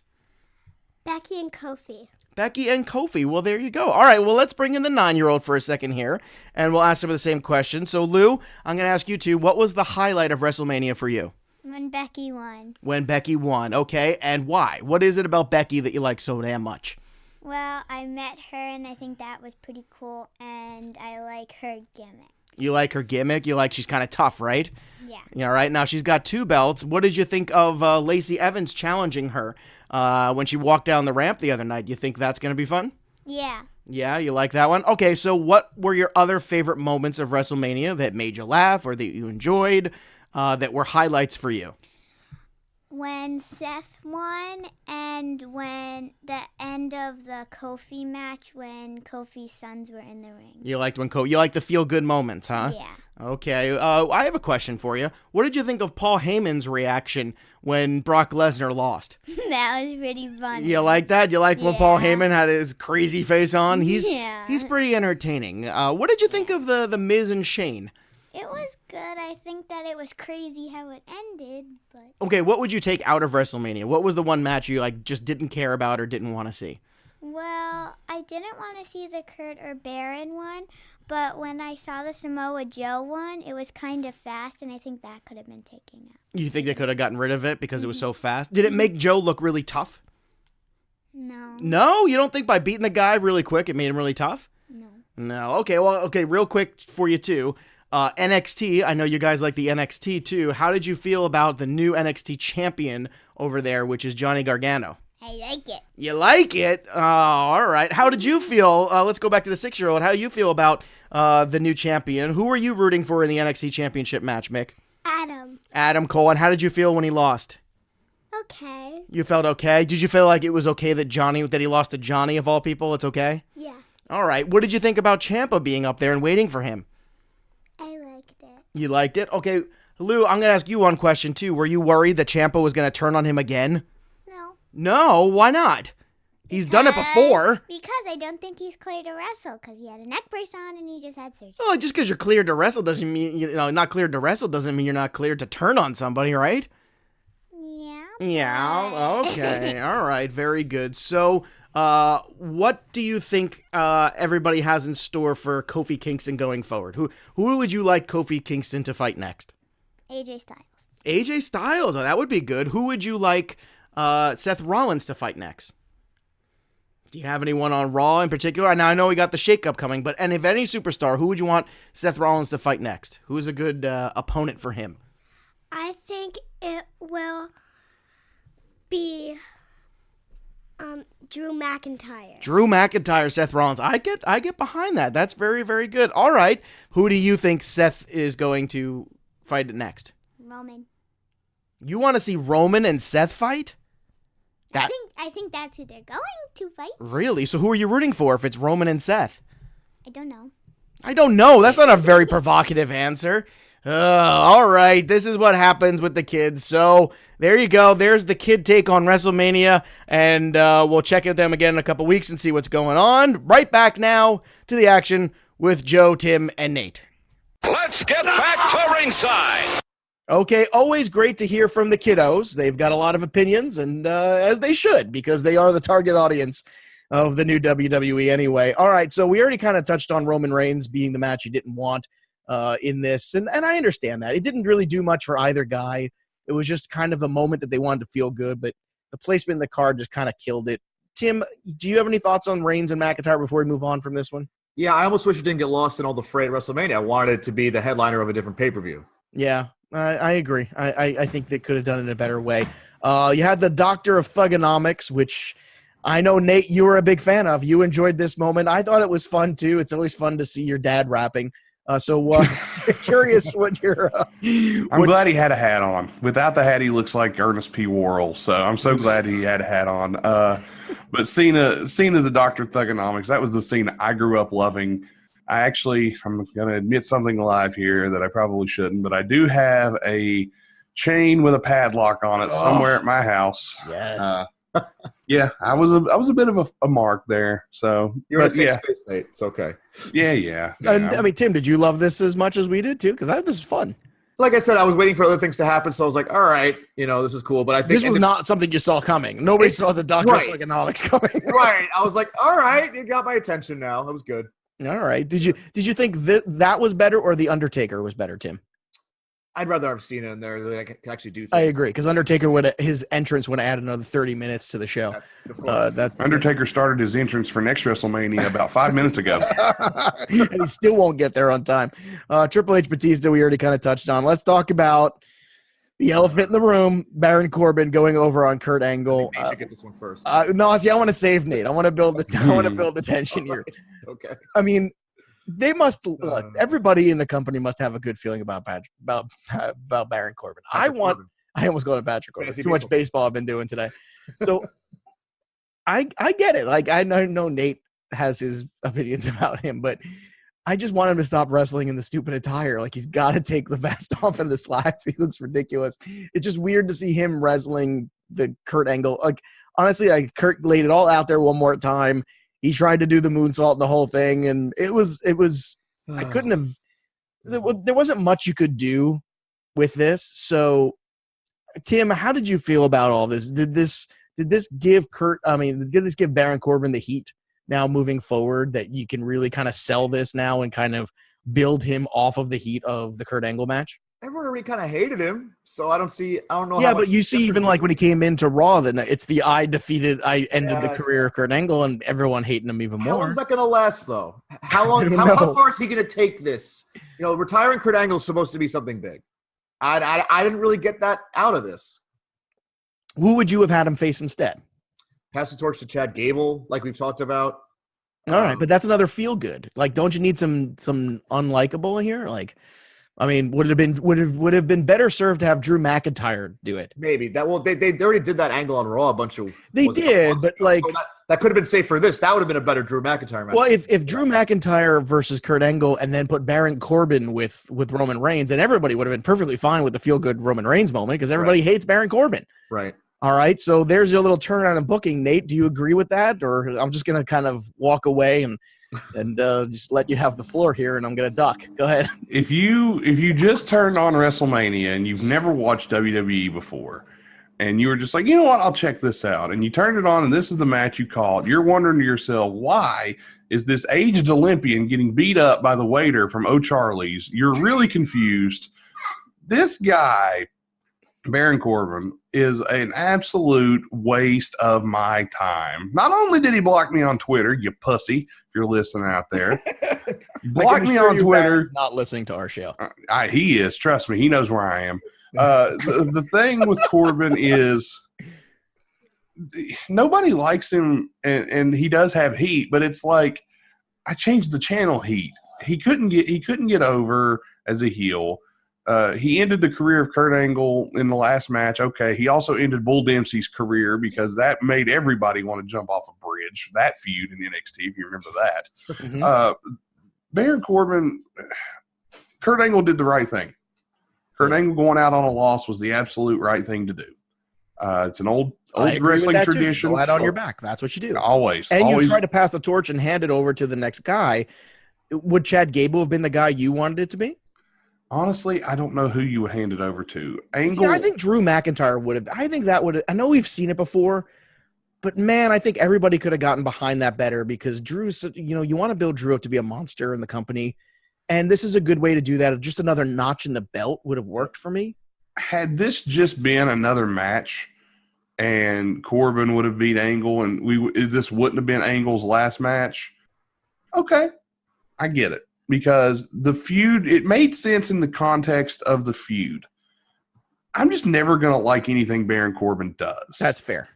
Becky and Kofi. Becky and Kofi. Well, there you go. All right, well, let's bring in the 9-year-old for a second here, and we'll ask him the same question. So, Lou, I'm going to ask you too, what was the highlight of WrestleMania for you? When Becky won. When Becky won, okay, and why? What is it about Becky that you like so damn much? Well, I met her, and I think that was pretty cool, and I like her gimmick. You like her gimmick? You like she's kind of tough, right? Yeah. Yeah, right. Now she's got 2 belts. What did you think of Lacey Evans challenging her when she walked down the ramp the other night? You think that's going to be fun? Yeah. Yeah, you like that one? Okay, so what were your other favorite moments of WrestleMania that made you laugh or that you enjoyed that were highlights for you? When Seth won and when the end of the Kofi match when Kofi's sons were in the ring. You liked you like the feel-good moments, huh? Yeah. Okay, I have a question for you. What did you think of Paul Heyman's reaction when Brock Lesnar lost? That was pretty funny. You like that? You like when Paul Yeah. Heyman had his crazy face on? Yeah. He's pretty entertaining. What did you think of the Miz and Shane? It was good. I think that it was crazy how it ended, but Okay, what would you take out of WrestleMania? What was the one match you like just didn't care about or didn't want to see? well, I didn't want to see the Kurt or Baron one, but when I saw the Samoa Joe one, it was kind of fast, and I think that could have been taken out. You think they could have gotten rid of it because it was so fast? Did it make Joe look really tough? No. No, you don't think by beating the guy really quick it made him really tough? No. No. Okay, real quick for you too. NXT, I know you guys like the NXT too. How did you feel about the new NXT champion over there, which is Johnny Gargano? I like it. You like it? All right. How did you feel? Let's go back to the 6-year-old. How do you feel about the new champion? Who were you rooting for in the NXT championship match, Mick? Adam Cole. And how did you feel when he lost? Okay. You felt okay? Did you feel like it was okay that he lost to Johnny of all people? It's okay? Yeah. All right. What did you think about Ciampa being up there and waiting for him? I liked it. You liked it? Okay. Lou, I'm going to ask you one question too. Were you worried that Ciampa was going to turn on him again? No. No, why not? He's done it before. Because I don't think he's clear to wrestle because he had a neck brace on and he just had surgery. Well, just because you're cleared to wrestle doesn't mean, not cleared to wrestle doesn't mean you're not cleared to turn on somebody, right? Yeah. Yeah, okay. All right, very good. So, what do you think everybody has in store for Kofi Kingston going forward? Who would you like Kofi Kingston to fight next? AJ Styles. AJ Styles, oh, that would be good. Who would you like Seth Rollins to fight next? Do you have anyone on Raw in particular? Now, I know we got the shakeup coming, and if any superstar, who would you want Seth Rollins to fight next? Who's a good opponent for him? I think it will be Drew McIntyre. Drew McIntyre, Seth Rollins. I get behind that. That's very, very good. All right. Who do you think Seth is going to fight next? Roman. You want to see Roman and Seth fight? I think that's who they're going to fight. Really? So who are you rooting for if it's Roman and Seth? I don't know. I don't know. That's not a very provocative answer. All right. This is what happens with the kids. So there you go. There's the kid take on WrestleMania. And we'll check with them again in a couple weeks and see what's going on. Right back now to the action with Joe, Tim, and Nate. Let's get back to ringside. Okay, always great to hear from the kiddos. They've got a lot of opinions, and as they should, because they are the target audience of the new WWE anyway. All right, so we already kind of touched on Roman Reigns being the match you didn't want in this, and I understand that. It didn't really do much for either guy. It was just kind of a moment that they wanted to feel good, but the placement in the card just kind of killed it. Tim, do you have any thoughts on Reigns and McIntyre before we move on from this one? Yeah, I almost wish it didn't get lost in all the fray at WrestleMania. I wanted it to be the headliner of a different pay-per-view. Yeah. I agree. I think they could have done it in a better way. You had the Doctor of Thugonomics, which I know, Nate, you were a big fan of. You enjoyed this moment. I thought it was fun, too. It's always fun to see your dad rapping. Curious what your... I'm glad he had a hat on. Without the hat, he looks like Ernest P. Worrell. So I'm so glad he had a hat on. But scene of the Doctor of Thugonomics, that was the scene I grew up loving. I'm going to admit something live here that I probably shouldn't, but I do have a chain with a padlock on it somewhere at my house. Yes. Yeah, I was a bit of a mark there. So You're in a safe space, Nate. It's okay. Yeah. And, I mean, Tim, did you love this as much as we did, too? Because I thought this was fun. Like I said, I was waiting for other things to happen, so I was like, all right, this is cool. But I think this was not something you saw coming. Nobody saw the Doctor of Thugonomics coming. Right. I was like, all right, you got my attention now. That was good. All right. Did you think that was better or The Undertaker was better, Tim? I'd rather have seen it in there that I could actually do things. I agree, because Undertaker his entrance would add another 30 minutes to the show. Undertaker started his entrance for next WrestleMania about 5 minutes ago. And he still won't get there on time. Triple H Batista, we already kind of touched on. Let's talk about The elephant in the room, Baron Corbin going over on Kurt Angle. Nate should get this one first. No, see, I want to save Nate. I want to build the tension here. Okay. I mean, they must look. Everybody in the company must have a good feeling about Baron Corbin. I almost go to Patrick Corbin. Too much baseball I've been doing today. So I get it. Like I know Nate has his opinions about him, but I just want him to stop wrestling in the stupid attire. Like he's got to take the vest off and the slacks. He looks ridiculous. It's just weird to see him wrestling the Kurt Angle. Like honestly, Kurt laid it all out there one more time. He tried to do the moonsault and the whole thing, and it was. I couldn't have. There wasn't much you could do with this. So, Tim, how did you feel about all this? Did this give did this give Baron Corbin the heat now moving forward that you can really kind of sell this now and kind of build him off of the heat of the Kurt Angle match? Everyone already kind of hated him, so I don't know. Yeah, but you see, even like when he came into Raw, then it's the I ended the career of Kurt Angle, and everyone hating him even more. How long is that going to last, though? How long? How far is he going to take this? You know, retiring Kurt Angle is supposed to be something big. I didn't really get that out of this. Who would you have had him face instead? Pass the torch to Chad Gable, like we've talked about. All right, but that's another feel good. Like, don't you need some unlikable here? Like, I mean, would have been better served to have Drew McIntyre do it? Maybe that. Well, they already did that angle on Raw a bunch of. They did, but like so that could have been safe for this. That would have been a better Drew McIntyre match. Well, if Drew McIntyre versus Kurt Angle and then put Baron Corbin with Roman Reigns, then everybody would have been perfectly fine with the feel good Roman Reigns moment because everybody hates Baron Corbin. Right. All right, so there's your little turnaround in booking. Nate, do you agree with that, or I'm just gonna kind of walk away and just let you have the floor here, and I'm gonna duck. Go ahead. If you just turned on WrestleMania and you've never watched WWE before, and you were just like, you know what, I'll check this out, and you turned it on, and this is the match you called, you're wondering to yourself, why is this aged Olympian getting beat up by the waiter from O'Charlie's? You're really confused. This guy, Baron Corbin, is an absolute waste of my time. Not only did he block me on Twitter, you pussy, if you're listening out there, block me on Twitter. Not listening to our show. He is. Trust me. He knows where I am. The thing with Corbin is nobody likes him, and he does have heat, but it's like I changed the channel heat. He couldn't get over as a heel. He ended the career of Kurt Angle in the last match. Okay, he also ended Bull Dempsey's career because that made everybody want to jump off a bridge. That feud in NXT, if you remember that. Mm-hmm. Baron Corbin, Kurt Angle did the right thing. Kurt Angle going out on a loss was the absolute right thing to do. It's an old wrestling tradition. Go out on your back. That's what you do. Always. You try to pass the torch and hand it over to the next guy. Would Chad Gable have been the guy you wanted it to be? Honestly, I don't know who you would hand it over to. Angle. See, I think Drew McIntyre would have. I think that would have. I know we've seen it before, but man, I think everybody could have gotten behind that better because Drew's, you want to build Drew up to be a monster in the company. And this is a good way to do that. Just another notch in the belt would have worked for me. Had this just been another match and Corbin would have beat Angle and this wouldn't have been Angle's last match, okay, I get it. Because the feud, it made sense in the context of the feud. I'm just never going to like anything Baron Corbin does. That's fair.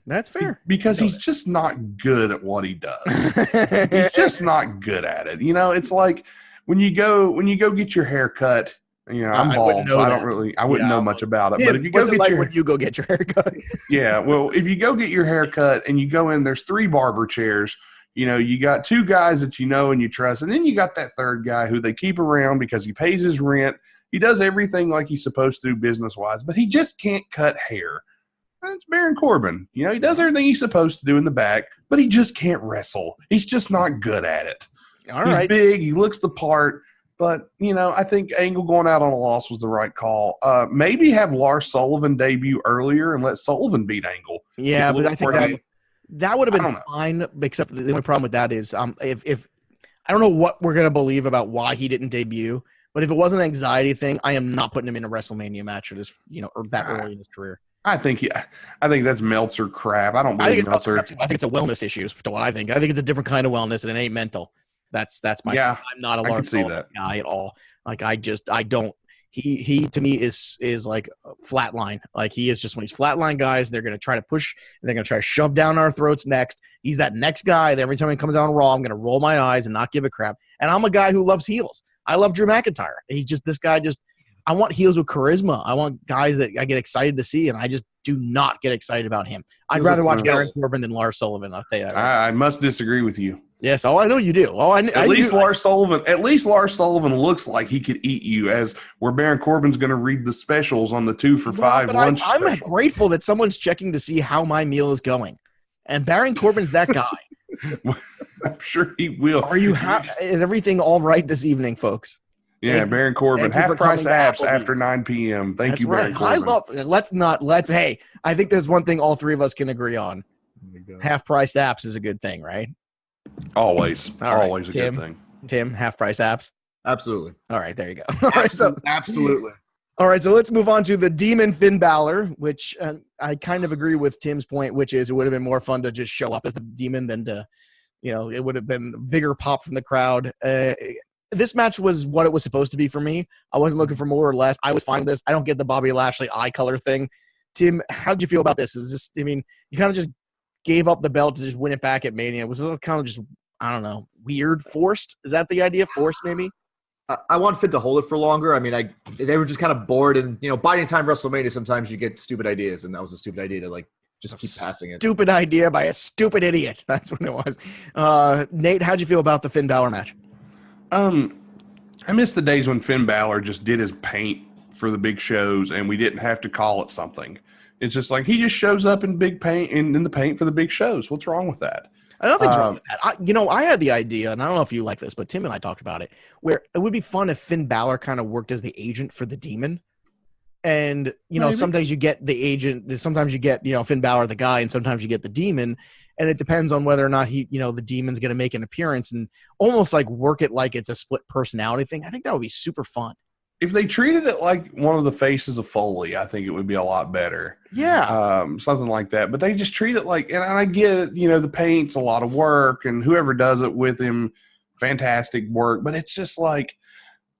Because he's just not good at what he does. He's just not good at it. It's like when you go get your hair cut, I'm bald, so I wouldn't know much about it. But if you go get when you go get your hair cut. Yeah, well, if you go get your hair cut and you go in, there's 3 barber chairs. You got 2 guys that you know and you trust, and then you got that third guy who they keep around because he pays his rent. He does everything like he's supposed to business-wise, but he just can't cut hair. That's Baron Corbin. He does everything he's supposed to do in the back, but he just can't wrestle. He's just not good at it. He's big. He looks the part, but, I think Angle going out on a loss was the right call. Maybe have Lars Sullivan debut earlier and let Sullivan beat Angle. Yeah, but I think that would have been fine, except the only problem with that is if I don't know what we're going to believe about why he didn't debut, but if it was an anxiety thing, I am not putting him in a WrestleMania match or this, or that early in his career. I think that's Meltzer crap. I don't believe Meltzer. I think it's a wellness issue to what I think. I think it's a different kind of wellness and it ain't mental. That's my. Yeah, I'm not a Lars Sullivan guy at all. Like I don't. He to me is like flatline. Like he is just one of these flatline guys. They're gonna try to push and they're gonna try to shove down our throats next. He's that next guy that every time he comes out on Raw, I'm gonna roll my eyes and not give a crap. And I'm a guy who loves heels. I love Drew McIntyre. I want heels with charisma. I want guys that I get excited to see, and I just do not get excited about him. I'd rather watch Baron Corbin than Lars Sullivan. I'll tell you that. Right? I must disagree with you. Yes, I know you do. At least Lars Sullivan looks like he could eat you, as where Baron Corbin's going to read the specials on the 2 for $5 lunch. I'm grateful that someone's checking to see how my meal is going, and Baron Corbin's that guy. I'm sure he will. Is everything all right this evening, folks? Yeah, Baron Corbin, half price apps after 9 p.m. Thank you, Baron Corbin. Hey, I think there's one thing all three of us can agree on. Half price apps is a good thing, right? Always Right, a good thing. Tim, half price apps. Absolutely. All right, there you go. All right, Absolutely. All right, so let's move on to the Demon Finn Balor, which I kind of agree with Tim's point, which is it would have been more fun to just show up as the Demon than to, it would have been bigger pop from the crowd. This match was what it was supposed to be for me. I wasn't looking for more or less. I was fine with this. I don't get the Bobby Lashley eye color thing. Tim, how did you feel about this? You kind of just gave up the belt to just win it back at Mania. Was it kind of just, I don't know, weird, forced? Is that the idea? Forced, maybe? I want Finn to hold it for longer. I mean, they were just kind of bored, and biding time WrestleMania, sometimes you get stupid ideas, and that was a stupid idea to just keep passing it. Stupid idea by a stupid idiot. That's what it was. Nate, how'd you feel about the Finn Balor match? I miss the days when Finn Balor just did his paint for the big shows, and we didn't have to call it something. It's just like he just shows up in big paint and in the paint for the big shows. What's wrong with that? I don't think wrong with that. I had the idea, and I don't know if you like this, but Tim and I talked about it, where it would be fun if Finn Balor kind of worked as the agent for the Demon. And, Maybe. Sometimes you get the agent, sometimes you get, Finn Balor, the guy, and sometimes you get the Demon. And it depends on whether or not the Demon's going to make an appearance and almost like work it like it's a split personality thing. I think that would be super fun. If they treated it like one of the faces of Foley, I think it would be a lot better. Yeah. Something like that. But they just treat it like, and I get it, the paint's a lot of work, and whoever does it with him, fantastic work. But it's just like,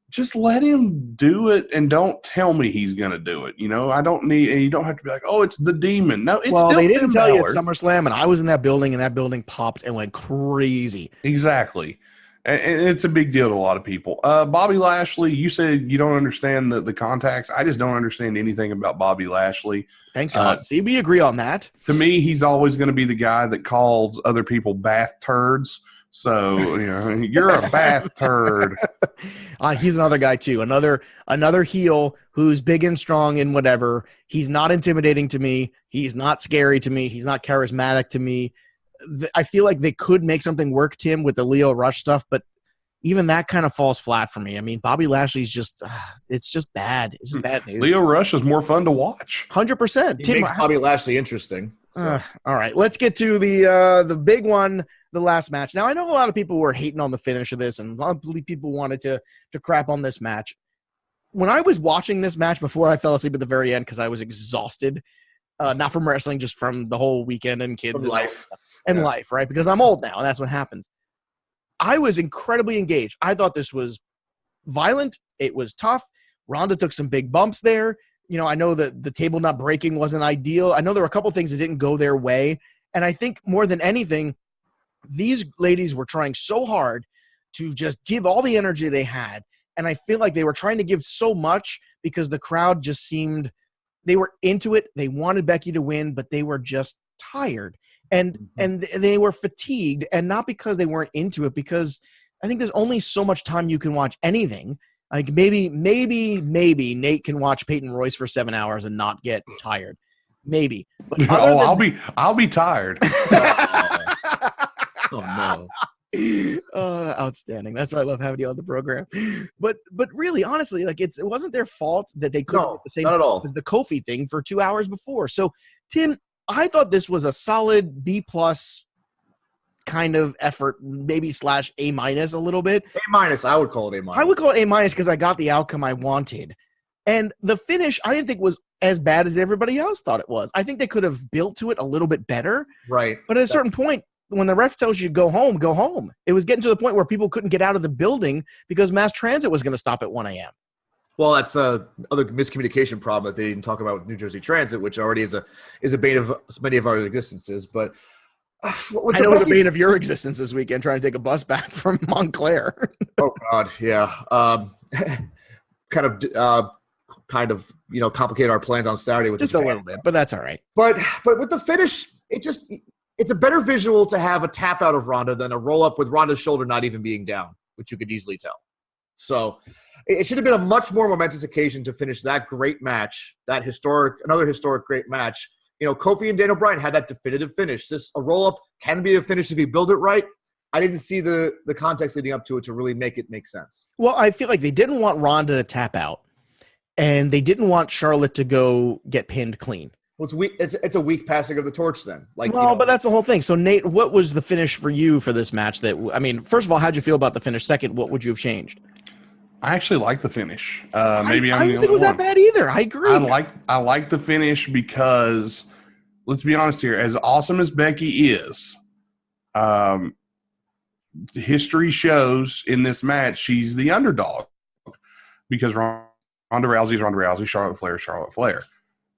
just let him do it and don't tell me he's going to do it. I don't need, and you don't have to be like, oh, it's the Demon. No, it's still they didn't Finn tell you Balor. at SummerSlam, and I was in that building, and that building popped and went crazy. Exactly. And it's a big deal to a lot of people. Bobby Lashley, you said you don't understand the contacts. I just don't understand anything about Bobby Lashley. Thanks, God. See, we agree on that. To me, he's always going to be the guy that calls other people bath turds. So, you're a bath turd. He's another guy, too. Another heel who's big and strong and whatever. He's not intimidating to me. He's not scary to me. He's not charismatic to me. I feel like they could make something work, Tim, with the Leo Rush stuff, but even that kind of falls flat for me. I mean, Bobby Lashley's just it's just bad. It's just bad news. Leo Rush is more fun to watch. 100%. It makes Bobby Lashley interesting. So. All right, let's get to the big one, the last match. Now, I know a lot of people were hating on the finish of this, and a lot of people wanted to crap on this match. When I was watching this match before I fell asleep at the very end because I was exhausted, not from wrestling, just from the whole weekend and kids From life. And life, right? Because I'm old now, and that's what happens. I was incredibly engaged. I thought this was violent. It was tough. Ronda took some big bumps there. I know that the table not breaking wasn't ideal. I know there were a couple things that didn't go their way. And I think more than anything, these ladies were trying so hard to just give all the energy they had. And I feel like they were trying to give so much because the crowd just seemed – they were into it. They wanted Becky to win, but they were just tired. And they were fatigued, and not because they weren't into it, because I think there's only so much time you can watch anything. Like maybe Nate can watch Peyton Royce for 7 hours and not get tired. Maybe. But I'll be tired. Oh no. Outstanding. That's why I love having you on the program. But really, honestly, like it wasn't their fault that they couldn't get the same not at all. as the Kofi thing for 2 hours before. So, Tim, I thought this was a solid B+ kind of effort, maybe / A- a little bit. A-, I would call it A-. I would call it A- because I got the outcome I wanted. And the finish, I didn't think was as bad as everybody else thought it was. I think they could have built to it a little bit better. Right. But at a certain point, when the ref tells you go home, go home. It was getting to the point where people couldn't get out of the building because mass transit was going to stop at 1 a.m. Well, that's other miscommunication problem that they didn't talk about with New Jersey Transit, which already is a bane of many of our existences. But I know it was a bane of your existence this weekend trying to take a bus back from Montclair. Oh God, yeah. Kind of complicated our plans on Saturday with Just the a fans. little bit, but that's all right. But with the finish, it's a better visual to have a tap out of Ronda than a roll up with Ronda's shoulder not even being down, which you could easily tell. So it should have been a much more momentous occasion to finish that great match, another historic great match. Kofi and Daniel Bryan had that definitive finish. A roll up can be a finish if you build it right. I didn't see the context leading up to it to really make it make sense. Well, I feel like they didn't want Ronda to tap out, and they didn't want Charlotte to go get pinned clean. Well, it's a weak passing of the torch then. But that's the whole thing. So, Nate, what was the finish for you for this match? First of all, how'd you feel about the finish? Second, what would you have changed? I actually like the finish. I didn't think it was that bad either. I agree. I like the finish because, let's be honest here, as awesome as Becky is, history shows in this match she's the underdog because Ronda Rousey is Ronda Rousey, Charlotte Flair is Charlotte Flair.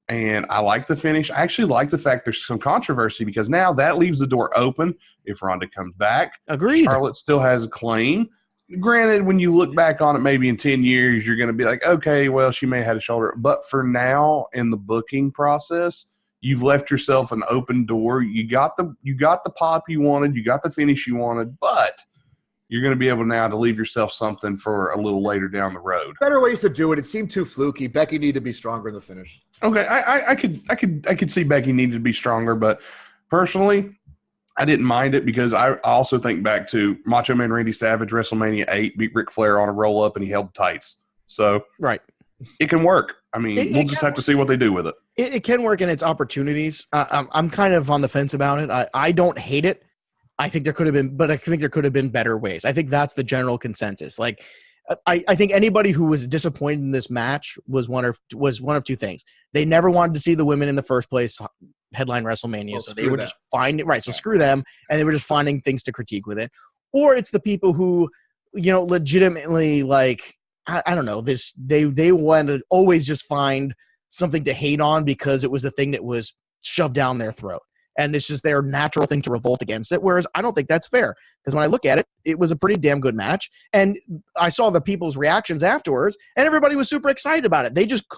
And I like the finish. I actually like the fact there's some controversy because now that leaves the door open if Ronda comes back. Agreed. Charlotte still has a claim. Granted, when you look back on it, maybe in 10 years, you're going to be like, okay, well, she may have had a shoulder. But for now, in the booking process, you've left yourself an open door. You got the pop you wanted. You got the finish you wanted. But you're going to be able now to leave yourself something for a little later down the road. Better ways to do it. It seemed too fluky. Becky needed to be stronger in the finish. Okay, I could see Becky needed to be stronger, but personally, I didn't mind it because I also think back to Macho Man Randy Savage, WrestleMania 8, beat Ric Flair on a roll-up, and he held the tights. So right, it can work. I mean, we'll just have to see what they do with it. It can work in its opportunities. I'm kind of on the fence about it. I don't hate it. I think there could have been better ways. I think that's the general consensus. Like, I think anybody who was disappointed in this match was one of two things. They never wanted to see the women in the first place headline WrestleMania, so they were just finding right. So screw them, and they were just finding things to critique with it. Or it's the people who, legitimately I don't know. They want to always just find something to hate on because it was the thing that was shoved down their throat. And it's just their natural thing to revolt against it. Whereas I don't think that's fair. Because when I look at it, it was a pretty damn good match. And I saw the people's reactions afterwards, and everybody was super excited about it. They just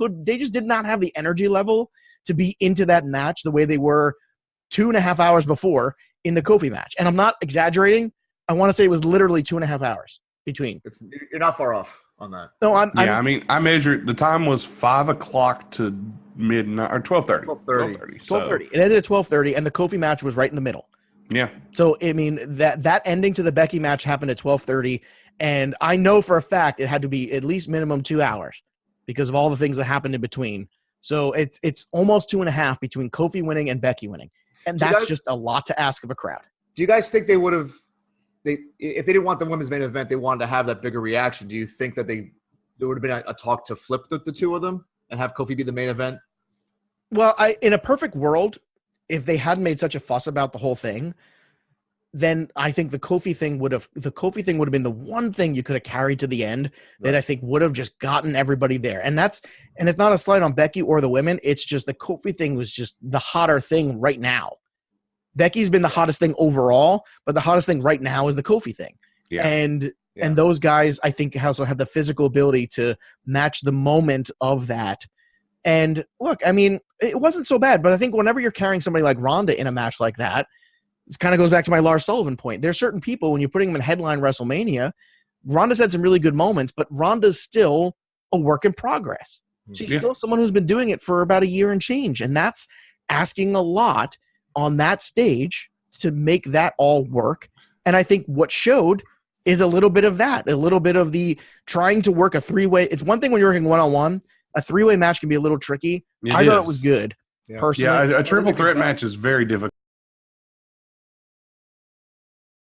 did not have the energy level to be into that match the way they were 2.5 hours before in the Kofi match. And I'm not exaggerating. I want to say it was literally 2.5 hours between. You're not far off on that. No, I measured, the time was 5 o'clock to midnight or 12:30. 12:30. It ended at 12:30, and the Kofi match was right in the middle. Yeah. So I mean that ending to the Becky match happened at 12:30, and I know for a fact it had to be at least minimum 2 hours because of all the things that happened in between. So it's almost 2.5 between Kofi winning and Becky winning, and that's just a lot to ask of a crowd. Do you guys think they would have? If they didn't want the women's main event, they wanted to have that bigger reaction. Do you think that there would have been a talk to flip the two of them and have Kofi be the main event? Well, in a perfect world, if they hadn't made such a fuss about the whole thing, then I think the Kofi thing would have been the one thing you could have carried to the end that I think would have just gotten everybody there. And it's not a slight on Becky or the women. It's just the Kofi thing was just the hotter thing right now. Becky's been the hottest thing overall, but the hottest thing right now is the Kofi thing. Yeah. And those guys, I think, also have the physical ability to match the moment of that. And look, I mean, it wasn't so bad, but I think whenever you're carrying somebody like Ronda in a match like that, this kind of goes back to my Lars Sullivan point. There's certain people, when you're putting them in headline WrestleMania, Ronda's had some really good moments, but Ronda's still a work in progress. She's still someone who's been doing it for about a year and change, and that's asking a lot on that stage to make that all work. And I think what showed is a little bit of that, a little bit of the trying to work a three-way. It's one thing when you're working one-on-one. A three-way match can be a little tricky. I thought it was good, personally. Yeah, a triple threat match is very difficult.